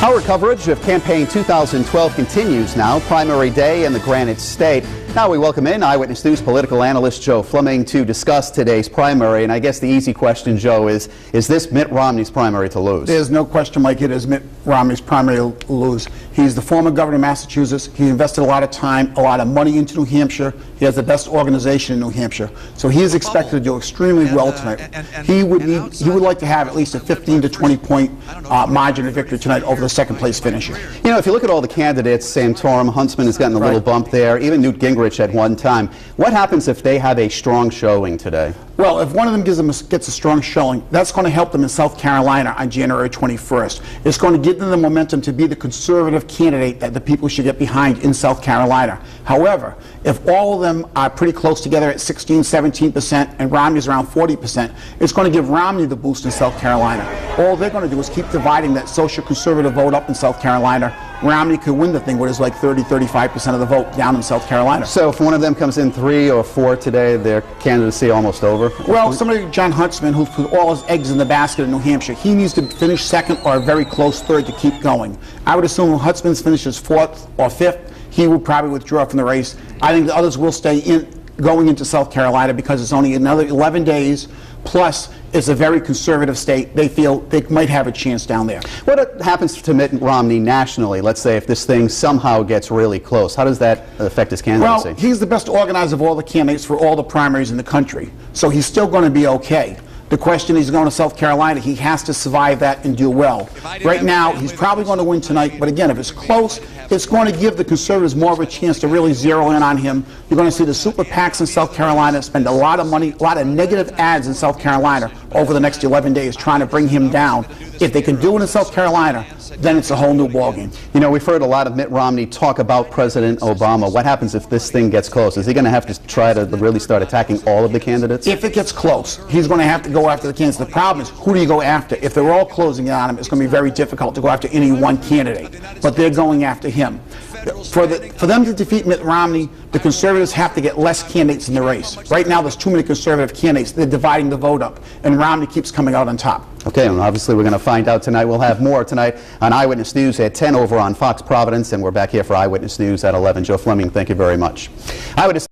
Our coverage of campaign 2012 continues now, primary day in the Granite State. Now we welcome in Eyewitness News political analyst Joe Fleming to discuss today's primary. And I guess the easy question, Joe, is this Mitt Romney's primary to lose? There's no question, Mike, it is Mitt Romney's primary to lose. He's the former governor of Massachusetts. He invested a lot of time, a lot of money into New Hampshire. He has the best organization in New Hampshire. So he is expected to do extremely well tonight. He would like to have at least a 15 to 20 point margin of victory tonight over the second place finisher. You know, if you look at all the candidates, Santorum, Huntsman has gotten a little bump there, even Newt Gingrich at one time. What happens if they have a strong showing today? Well, if one of them gets a strong showing, that's going to help them in South Carolina on January 21st. It's going to give them the momentum to be the conservative candidate that the people should get behind in South Carolina. However, if all of them are pretty close together at 16, 17%, and Romney's around 40%, it's going to give Romney the boost in South Carolina. All they're going to do is keep dividing that social conservative vote up in South Carolina. Romney could win the thing with his like 30-35% of the vote down in South Carolina. So if one of them comes in 3 or 4 today, their candidacy almost over? Well, somebody like John Huntsman, who's put all his eggs in the basket in New Hampshire, he needs to finish second or a very close third to keep going. I would assume when Huntsman finishes 4th or 5th, he will probably withdraw from the race. I think the others will stay in going into South Carolina because it's only another 11 days. Plus, it's a very conservative state. They feel they might have a chance down there. What happens to Mitt Romney nationally? Let's say if this thing somehow gets really close, how does that affect his candidacy? Well, he's the best organizer of all the candidates for all the primaries in the country, so he's still going to be okay. The question is going to South Carolina. He has to survive that and do well. Right now, he's probably going to win tonight, but again, if it's close, it's going to give the conservatives more of a chance to really zero in on him. You're going to see the super PACs in South Carolina spend a lot of money, a lot of negative ads in South Carolina over the next 11 days trying to bring him down. If they can do it in South Carolina, then it's a whole new ballgame. You know, we've heard a lot of Mitt Romney talk about President Obama. What happens if this thing gets close? Is he going to have to try to really start attacking all of the candidates? If it gets close, he's going to have to go after the candidates. The problem is, who do you go after? If they're all closing in on him, it's going to be very difficult to go after any one candidate. But they're going after him. For them to defeat Mitt Romney, the conservatives have to get less candidates in the race. Right now, there's too many conservative candidates. They're dividing the vote up, and Romney keeps coming out on top. Okay, and obviously we're going to find out tonight. We'll have more tonight on Eyewitness News at 10 over on Fox Providence, and we're back here for Eyewitness News at 11. Joe Fleming, thank you very much. Eyewitness